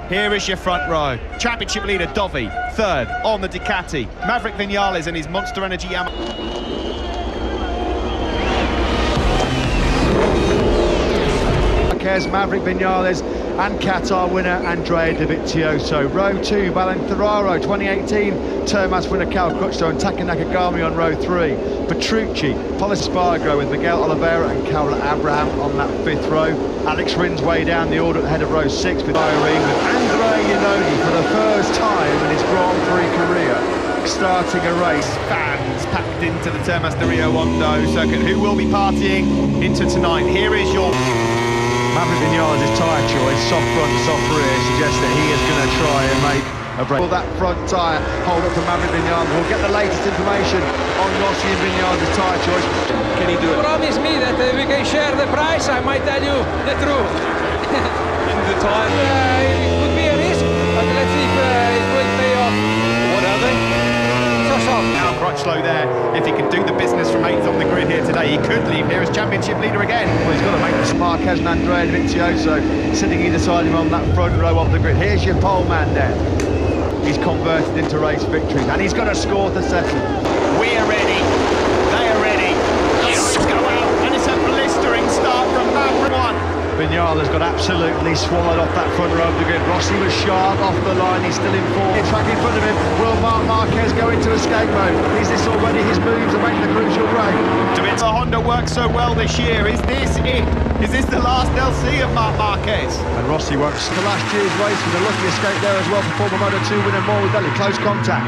Here is your front row. Championship leader Dovi, third on the Ducati. Maverick Vinales and his Monster Energy Yamaha. Maverick Vinales and Qatar winner Andrea Dovizioso. Row 2, Ballantararo 2018 Termas winner Cal Crutchlow and Taka Nakagami on row 3. Petrucci, Polispargo with Miguel Oliveira and Carol Abraham on that 5th row. Alex Rins way down the order at the head of row 6 with Irene with Andrea Iannone for the first time in his Grand Prix career starting a race. Fans packed into the Termas de Rio Hondo circuit who will be partying into tonight. Here is your Maverick Vinales' tyre choice, soft front, soft rear, suggests that he is going to try and make a break. Will that front tyre hold up for Maverick Vinales? We'll get the latest information on Rossi and Vinales' tyre choice. Can he do it? Promise me that we can share the price, I might tell you the truth. in the time. It could be a risk, but let's see if it will pay off. What are they? Now Crutchlow there, if he can do the business from 8th on the grid here today, he could leave here as championship leader again. Well, he's got to make this. Marquez and Andrea Dovizioso sitting either side of him on that front row of the grid. Here's your pole man there. He's converted into race victories and he's got to score to settle. We're ready, they are ready. Let's go out, and it's a blistering start from Maverick 1. Vinales got absolutely swallowed off that front row of the grid. Rossi was sharp off the line, he's still in fourth. Track in front of him, will Marc Marquez go into escape mode? Is this already his move to make the crucial break? The Honda worked so well this year, is this it? Is this the last LC of Marc Marquez? And Rossi won't. The last year's race with a lucky escape there as well for former Moto2 winner Morbidelli. Close contact.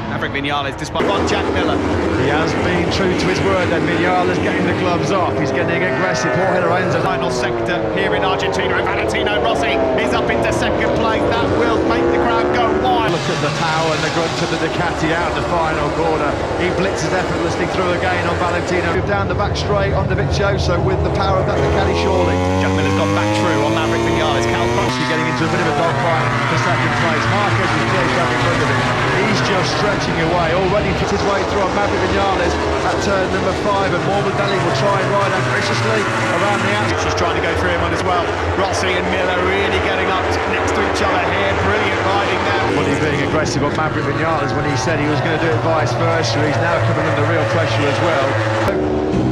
Maverick Vinales, despite on Jack Miller. He has been true to his word, and Vinales getting the gloves off. He's getting aggressive. Jorge Lorenzo. Final sector here in Argentina, and Valentino Rossi is up into second place. That will make the crowd go wild. Look at the power and the grunt of the Ducati out the final corner. He blitzes effortlessly through again on Valentino. Down the back straight on Dovizioso with the power of that Ducati surely. Jack Miller's got back through on Maverick Vinales. Cal Crutchlow getting into a bit of a dogfight for second place. Marquez is clear track in front of him. He's just stretching away. Already put his way through on Maverick Vinales at turn number 5, and Morbidelli will try and ride ambitiously around the outside. She's trying to go through him on as well. Rossi and Miller really getting up next to each other here. Brilliant riding there. Well, he's being aggressive on Maverick Vinales when he said he was going to do it vice versa. He's now coming under real pressure as well.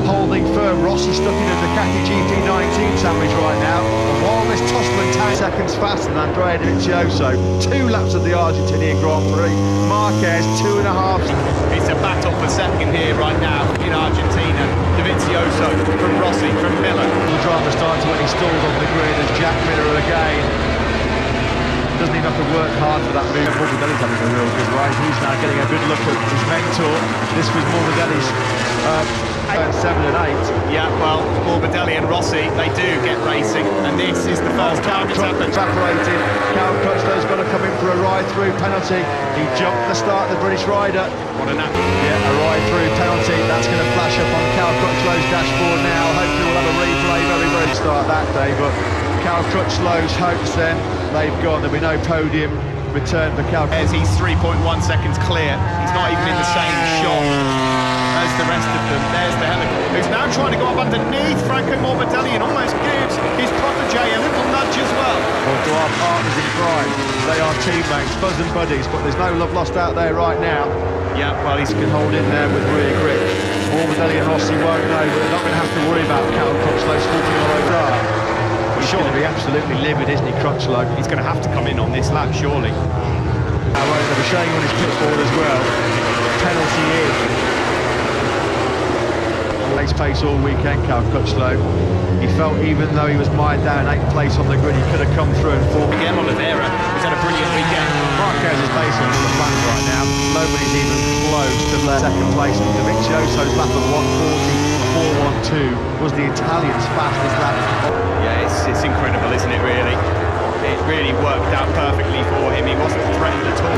Holding firm, Rossi stuck in a Ducati GP19 sandwich right now. And while this Tosman 10 seconds faster than Andrea Dovizioso, 2 laps of the Argentinian Grand Prix. Marquez 2.5. It's a battle for second here right now in Argentina. Dovizioso from Rossi, from Miller. The drama started when he stalled on the grid as Jack Miller again. Doesn't even have to work hard for that move. Morbidelli's having a real good ride. He's now getting a good look at his mentor. This was Morbidelli's 7 and 8. Yeah, well, Morbidelli and Rossi, they do get racing, and this is the first time it's happened. Evaporated. Cal Crutchlow's got to come in for a ride-through penalty. He jumped the start of the British rider. What a nap. Yeah, a ride-through penalty. That's going to flash up on Cal Crutchlow's dashboard now. Hopefully we'll have a replay very start that day, but Cal Crutchlow's hopes then, they've gone. There'll be no podium return for Cal. As he's 3.1 seconds clear. He's not even in the same shot as the rest of them. There's the helicopter, who's now trying to go up underneath Franco Morbidelli and almost gives his protege a little nudge as well. Well, to our partners in crime, they are teammates, buzz and buddies, but there's no love lost out there right now. Yeah, well, He can hold in there with rear grip. Morbidelli and Rossi won't know, but they're not going to have to worry about Cal Crutchlow scooping all over. He's going to be absolutely livid, isn't he, Crutchlow? He's going to have to come in on this lap, surely. They'll be showing on his pit board as well. Penalty in. Race pace all weekend, Cal Crutchlow. He felt even though he was mired down 8th place on the grid, he could have come through and fought. Miguel Oliveira has had a brilliant weekend. Marquez is basically on the plans right now. Nobody's even close to second place. Dovizioso's lap of 1:40.412 was the Italian's fastest lap. Yeah, it's incredible, isn't it, really? It really worked out perfectly for him. He wasn't threatened at all.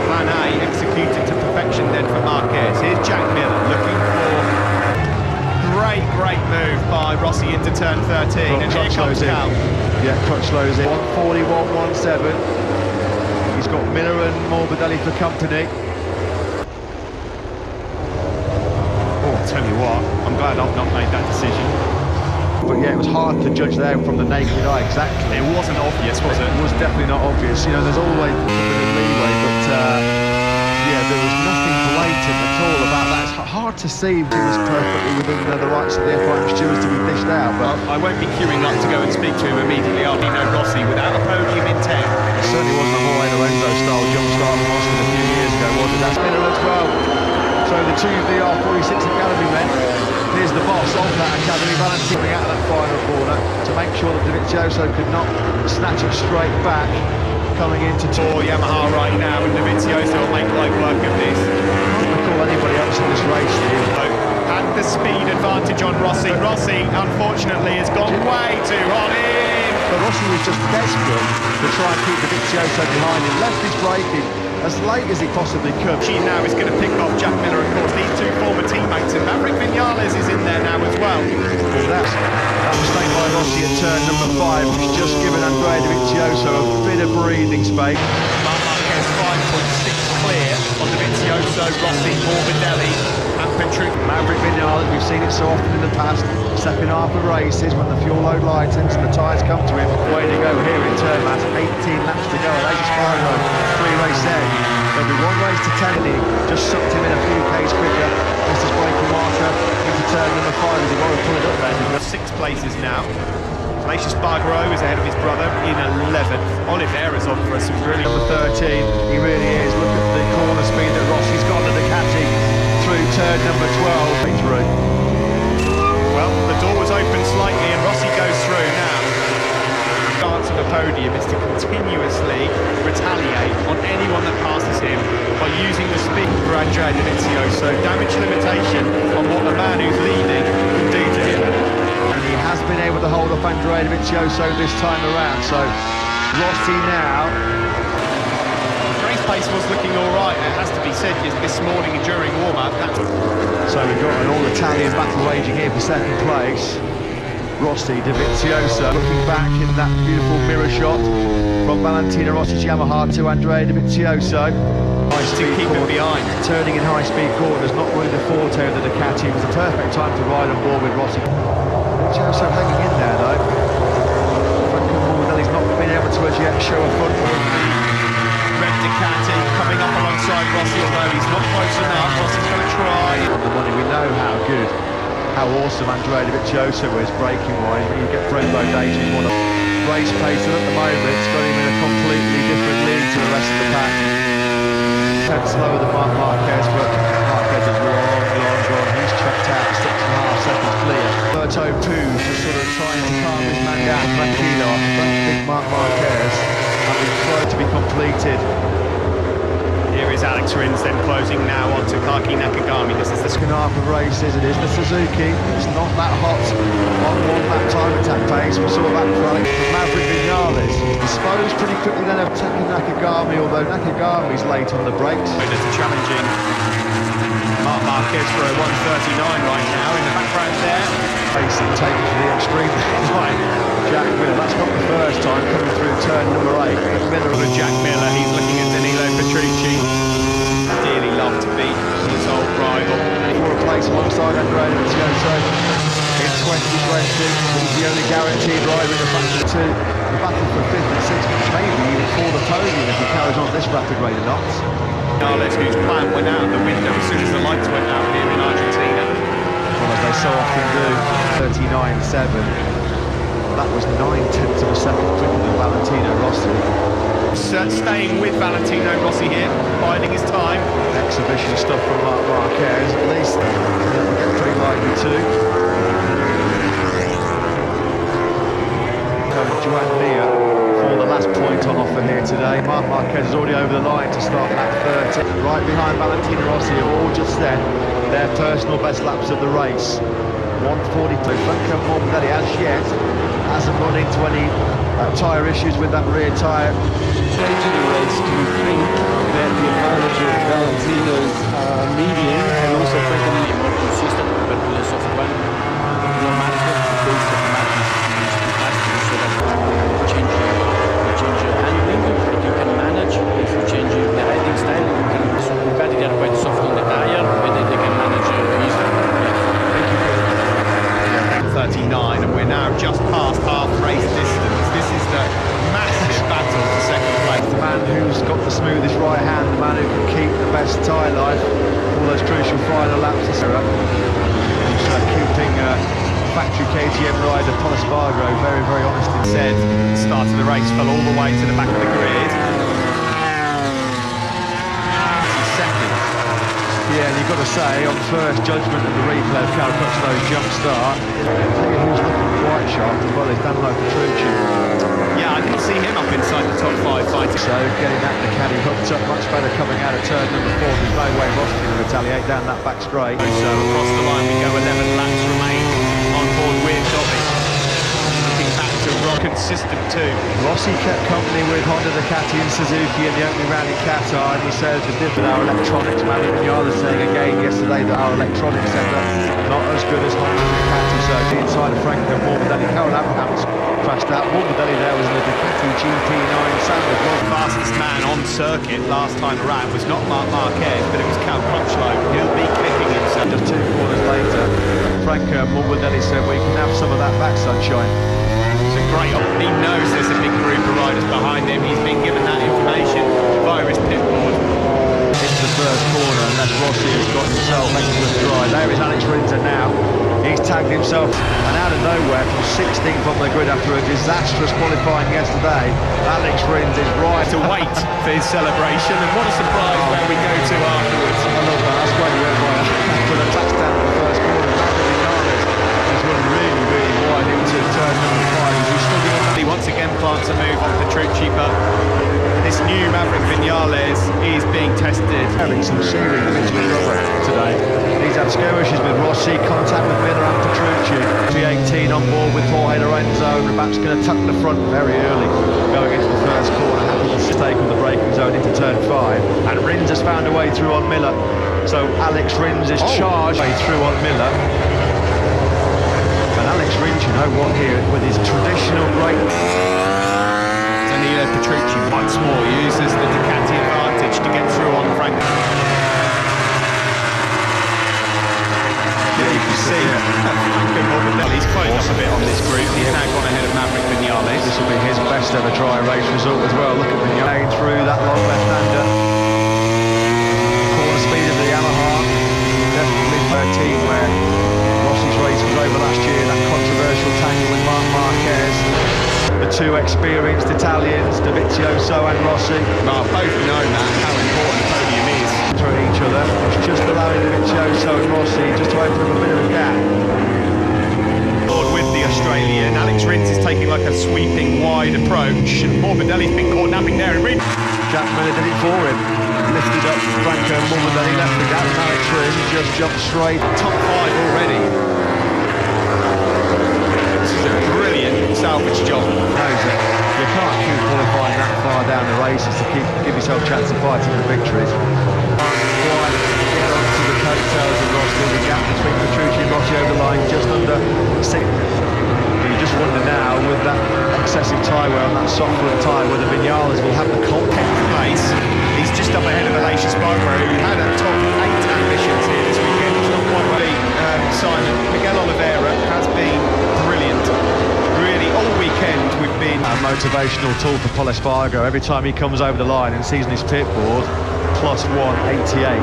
Plan A executed to perfection then for Marquez. Here's Jack Miller looking for great move by Rossi into turn 13. Well, and here comes Cal. Yeah, Crutchlow's in. 1:41.17. He's got Miller and Morbidelli for company. Oh, I'll tell you what, I'm glad I've not made that decision. But yeah, it was hard to judge there from the naked eye exactly. It wasn't obvious, was it? It was definitely not obvious. You know, there's always a bit of leeway, but yeah, there was nothing blatant at all about that. It's hard to see if it was perfectly within the rights of the FIM stewards to be dished out. But I won't be queuing up to go and speak to him immediately after Rossi without a podium in 10. it certainly wasn't a Jorge Lorenzo-style jump start from Austin a few years ago, was it? That's Miller as well. So the two VR46 Academy men. Here's the boss of that academy, Valentino out of that final corner to make sure that Dovizioso could not snatch it straight back. Coming into For Yamaha right now, and Dovizioso will make light work of this. I can't recall anybody else in this race here. Had the speed advantage on Rossi. Rossi, unfortunately, has gone way too hot in. But Rossi was just desperate to try and keep Dovizioso behind him. Left his braking as late as he possibly could. She now is going to pick off Jack Miller, of course. These two former teammates, and Maverick Vinales is in there now as well. That mistake by Rossi at turn number 5, which just given Andrea Dovizioso a bit of breathing space. Marc Marquez 5.6 clear on Dovizioso, Rossi, Morbidelli and Petrucci. Maverick Vinales, we've seen it so often in the past, second half of races when the fuel load lightens and the tyres come to him. Way to go here in turn, that's 18 laps to go. Latest final on 3-race end. There'll be 1 race to 10 and he just sucked him in a few k's quicker. This is braking marker into turn number 5 as he won't pull it up there. 6 places now. Ignatius Spargaro is ahead of his brother in 11th. Oliveira's on for some really... Number 13, he really is. Look at the corner speed that Rossi's got on the Ducati through turn number 12. Through. Well, the door was open slightly and Rossi goes through now. The chance of the podium is to continuously retaliate on anyone that passes him by using the speed for Andrea Dovizioso. Damage limitation on what the man who's leading can do to him. And he has been able to hold up Andrea Dovizioso this time around, so Rossi now. Race pace was looking all right, it has to be said, this morning during warm-up. So we've got an all-Italian battle raging here for second place. Rossi, Dovizioso looking back in that beautiful mirror shot from Valentino Rossi's Yamaha to Andrea Dovizioso. To keep him behind. Turning in high-speed corners, not really the forte of the Ducati. It was the perfect time to ride on board with Rossi. Dovizioso hanging in there though. Franco Morbidelli's not been able to as yet show a foothold. Red Ducati coming up alongside Rossi, although he's not close enough. Rossi's going to try. On the money, we know how good, how awesome Andrea Dovizioso is braking-wise. When you get Brembo data, he's one of race pace, and at the moment it's got him in a completely different league to the rest of the pack. 10 slower than Marc Marquez, but Marquez is long gone. He's checked out 6.5 seconds clear. Alberto Poo just sort of trying to calm his man down. Tranquilo, I don't think Marc Marquez having slow to be completed. Here is Alex Rins then closing now onto Taki Nakagami. This is the Second half of races, it is the Suzuki. It's not that hot on 1 lap time attack pace. We saw that for Alex from Maverick Vinales. Disposed pretty quickly then of Taki Nakagami, although Nakagami's late on the brakes. It's challenging Marc Marquez for a 1:39 right now in the background there. Racing taken to the extreme. Right. Jack Miller, that's not the first time coming through turn number 8. Miller with Jack Miller, he's looking at Danilo Petrucci. Dearly love to beat his old rival. For a place alongside Andrea Dovizioso in 2020. He's the only guaranteed driver in the Factor 2. The battle for 5th and 6th, maybe even for the podium if he carries on at this rapid rate of knots. Vinales, whose plan went out the window as soon as the lights went out here in Argentina. Well, as they so often do, 39.7. That was 9/10 of a second quicker than Valentino Rossi. Staying with Valentino Rossi here, biding his time. Exhibition stuff from Marc Marquez, at least we'll get 3 likely too. Joan Mir for the last point on offer here today. Marc Marquez is already over the line to start lap 30. Right behind Valentino Rossi, who all just set their personal best laps of the race. 1:42. Franco Morbidelli as yet hasn't run into any tyre issues with that rear tyre. Stage of the race, do you think that the advantage of Valentino's medium and also Franco more consistent compared to the soft one? No matter the base of the match is fantastic, so that you change your handling, but you can manage. If you change the riding style, you can. So Ducati they are quite soft on the tyre, but they can manage easily. Yeah. Thank you. 1:39, and we're now just past half race distance. This is the massive battle for second place. The man who's got the smoothest right hand, the man who can keep the best tyre life, all those crucial final laps, etc. He's keeping factory KTM rider Paul Espargaro very, very honest. Said at the start of the race, fell all the way to the back of the grid. He's second. Yeah, and you've got to say, on first judgment of the replay of Cal Crutchlow's jump start, who's looking quite sharp as well is Danilo Petrucci. Yeah, I didn't see him up inside the top 5 fighting. So getting that Ducati hooked up much better coming out of turn number 4. There's no way Rossi can retaliate down that back straight. So across the line we go, 11 laps remain on board with Dobby. Looking back to Rock, consistent too. Rossi kept company with Honda, Ducati and Suzuki in the opening round in Qatar, and he says the difference with our electronics. Manu Vinales saying again yesterday that our electronics setup not as good as Honda and Ducati. So the inside of Franco Morbidelli, Carol Abraham's crashed out. Morbidelli there was in the Ducati GP9 sandwich. The fastest man on circuit last time around was not Marc Marquez, but it was Cal Crutchlow. He'll be kicking himself. Just 2 corners later, Franco Morbidelli said, "We can have some of that back, sunshine." It's a great op. He knows there's a big group of riders behind him. He's been given that information via his pit board. Into the first corner, and that's Rossi who's got himself excellent drive. There is Alex Rins now. He's tagged himself, and out of nowhere, from 16th on the grid after a disastrous qualifying yesterday, Alex Rins is right To wait for his celebration, and what a surprise where we go to afterwards. I love that. That's great work by for the touchdown in the first corner. Maverick Vinales has run really, really wide into turn number 5. He's still doing that. He once again plants a move on Petrucci, but this new Maverick Vinales is being tested. Having some serious bits with rubber today. He's had skirmishes with Rossi, contact with Miller and Petrucci. P18 on board with Jorge Lorenzo. Rabat's going to tuck the front very early, going into the first corner. Happy to stake on the braking zone into turn 5. And Rins has found a way through on Miller. So Alex Rins is charged way through on Miller. And Alex Rins, you know what, here with his traditional great. Danilo Petrucci once more uses the Ducati advantage to get through on Frank. You can see Franco Morbidelli, he's closed up a bit on this group. He's now gone ahead of Maverick Vinales. This will be his best ever dry race result as well. Look at Vinales through that long left-hander. Corner speed of the Yamaha. Definitely 13 where Rossi's race was over last year. That controversial tangle with Marc Marquez. The 2 experienced Italians, Dovizioso and Rossi. Well, both know that, how important the podium is. Through each other. It's just allowing Dovizioso and Rossi just to open up a bit of a gap. With the Australian, Alex Rins is taking like a sweeping wide approach, and Morbidelli's been caught napping there. And Jack Miller did it for him. Lifted up Franco Morbidelli, left the gap, and Alex Rins just jumped straight. top 5 already. This is a brilliant salvage job. Knows it. You can't keep qualifying that far down the races to give yourself a chance of fighting for victories. Quite get onto the coattails of Rossi. The gap between Petrucci and Rossi over the line just under 6. You just wonder now with that excessive tyre wear on that soft front tyre whether Vinales will have the contact Place. He's just up ahead of Aleix Espargaro, who had a top 8 ambitions here this weekend. It's not quite right. Simon, Miguel Oliveira has been brilliant. Really, all weekend we've been... A motivational tool for Paul Espargaro. Every time he comes over the line and sees on his pit board, +188.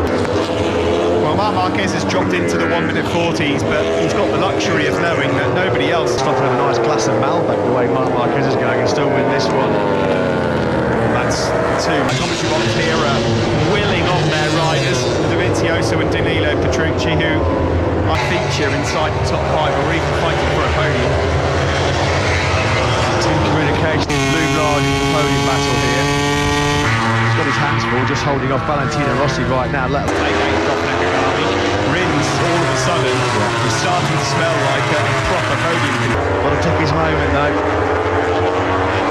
Well, Marc Marquez has dropped into the 1-minute 40s, but he's got the luxury of knowing that nobody else... Stopping have a nice glass of Malbec the way Marc Marquez is going and still win this one. That's 2. Commentary box here are willing on their riders, Dovizioso and Danilo Petrucci, who are feature inside the top 5 or even fighting for a podium. Team communication loom large in the podium battle here. He's got his hands full, just holding off Valentino Rossi right now. Let him Take eight off Nakagami. Rins, all of a sudden, is starting to smell like a proper podium. Got to take his moment though.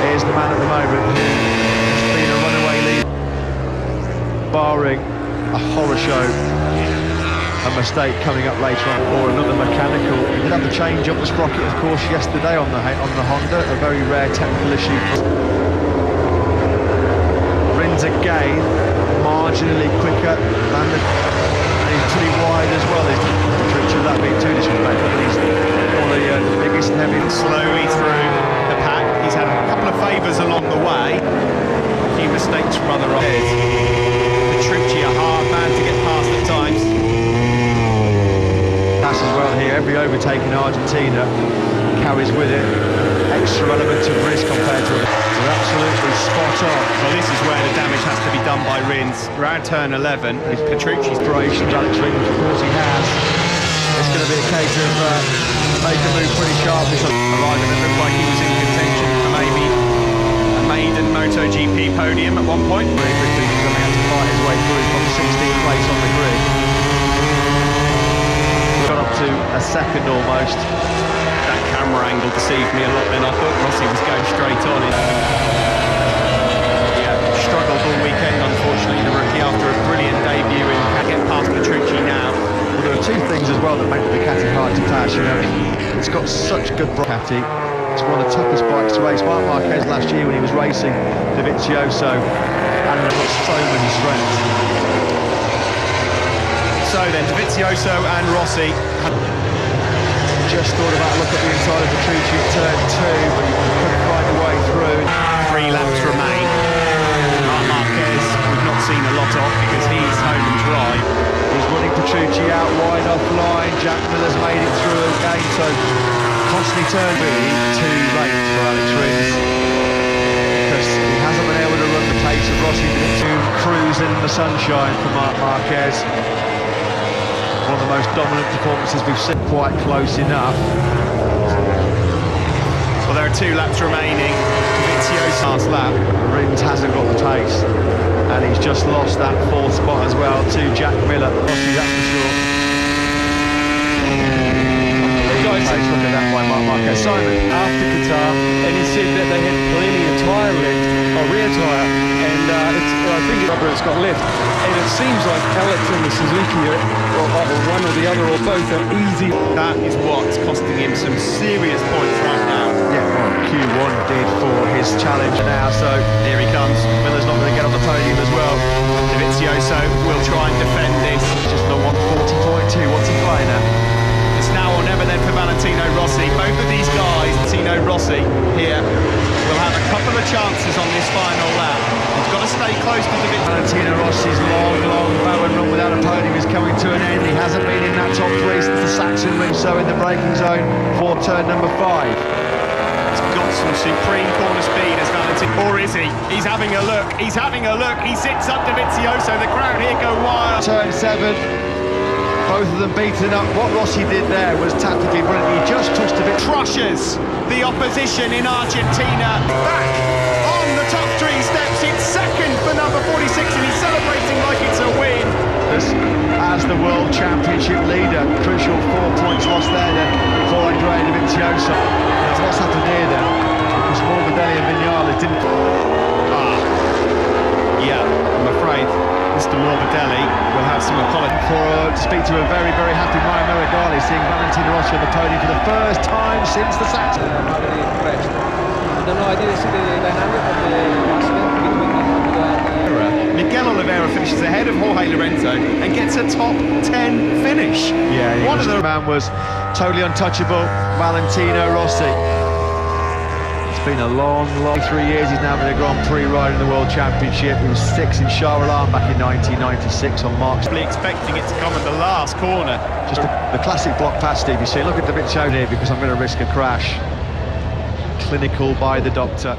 Here's the man at the moment who's been a runaway lead, barring a horror show, a mistake coming up later on, or another mechanical. He did have to change up the sprocket, of course, yesterday on the Honda, a very rare technical issue. Rins again, marginally quicker than the... And he's pretty wide as well. He's that being too disrespectful, but he's one of the biggest slowly through the pack. He's had a couple of favours along the way. A few mistakes from other riders. Petrucci, a hard man to get past at times. That's as well here. Every overtake in Argentina carries with it extra element of risk compared to others. They're absolutely spot on. Well, this is where the damage has to be done by Rins. Round turn 11 is Petrucci's Inspirations, Alex Rins, of course he has. It's going to be a case of make a move pretty sharply. arriving. It looked like he was in contention for maybe a maiden MotoGP podium at one point. Very quickly, he's going to have to fight his way through from 16th place on the grid. Got up to a second almost. That camera angle deceived me a lot then. I thought Rossi was going straight on it. Yeah, struggled all weekend, unfortunately, the rookie, after a brilliant debut and can't get past Petrucci now. Well, there are two things as well that make the Ducati hard to pass, you know. It's got such good Ducati. It's one of the toughest bikes to race. Marc Marquez last year when he was racing Dovizioso, and they've got so many strengths. So then, Dovizioso and Rossi just thought about a look at the inside of Petrucci at turn 2, but he couldn't find a way through. 3 laps remain. Marc Marquez we've not seen a lot of because he's home and dry. He's running Petrucci out wide offline. Jack Miller's made it through again, so constantly turned really too late for Alex Rins, because he hasn't been able to run the pace of Rossi to cruise in the sunshine for Marc Marquez. One of the most dominant performances we've seen, quite close enough. Well, there are 2 laps remaining. Dovizioso's last lap. Rins hasn't got the pace, and he's just lost that 4th spot as well to Jack Miller. Rossi, that's for sure. Look at that by Marc Marquez. Simon. After Qatar, and he said that they had plenty of tyre left, or rear tyre, and I think it's got left. And it seems like Alex and the Suzuki are one or the other or both are easy. That is what's costing him some serious points right now. Yeah, well, Q1 did for his challenge now, so Here he comes. Miller's not going to get on the podium as well. Dovizioso will try and defend this. Just the 140.2. What's he flying at? It's now or never then for Valentino Rossi. Both of these guys, Valentino Rossi here, will have a couple of chances on this final lap. He's got to stay close to Dovizioso. Valentino Rossi's long bow and run without a podium is coming to an end. He hasn't been in that top 3 since the Saxon ring, so in the braking zone for turn number 5. He's got some supreme corner speed as Valentino. Or is he? He's having a look. He's having a look. He sits up Dovizioso. The crowd here go wild. Turn 7. Both of them beaten up. What Rossi did there was tactically brilliant. He just touched a bit. Crushes the opposition in Argentina. Back on the top 3 steps. It's second for number 46 and he's celebrating like it's a win. As the World Championship leader, crucial 4 points lost there then for Andrea Dovizioso. Now what's happened here then? Because Morbidelli and Vignales didn't... Yeah, I'm afraid Mr. Morbidelli will have some apology. To speak to a very happy Mario Meregali, seeing Valentino Rossi on the podium for the first time since the Saxon. I'm really impressed. I don't know, I didn't see the dynamic of the accident between Nicola and Miguel Oliveira finishes ahead of Jorge Lorenzo and gets a top 10 finish. Yeah, one of the man was totally untouchable, Valentino Rossi. It's been a long 3 years. He's now been a Grand Prix rider in the World Championship. He was 6 in Charles back in 1996 on March. Expecting it to come at the last corner. Just the classic block pass, Steve. You see, look at Dovizioso here because I'm going to risk a crash. Clinical by the doctor.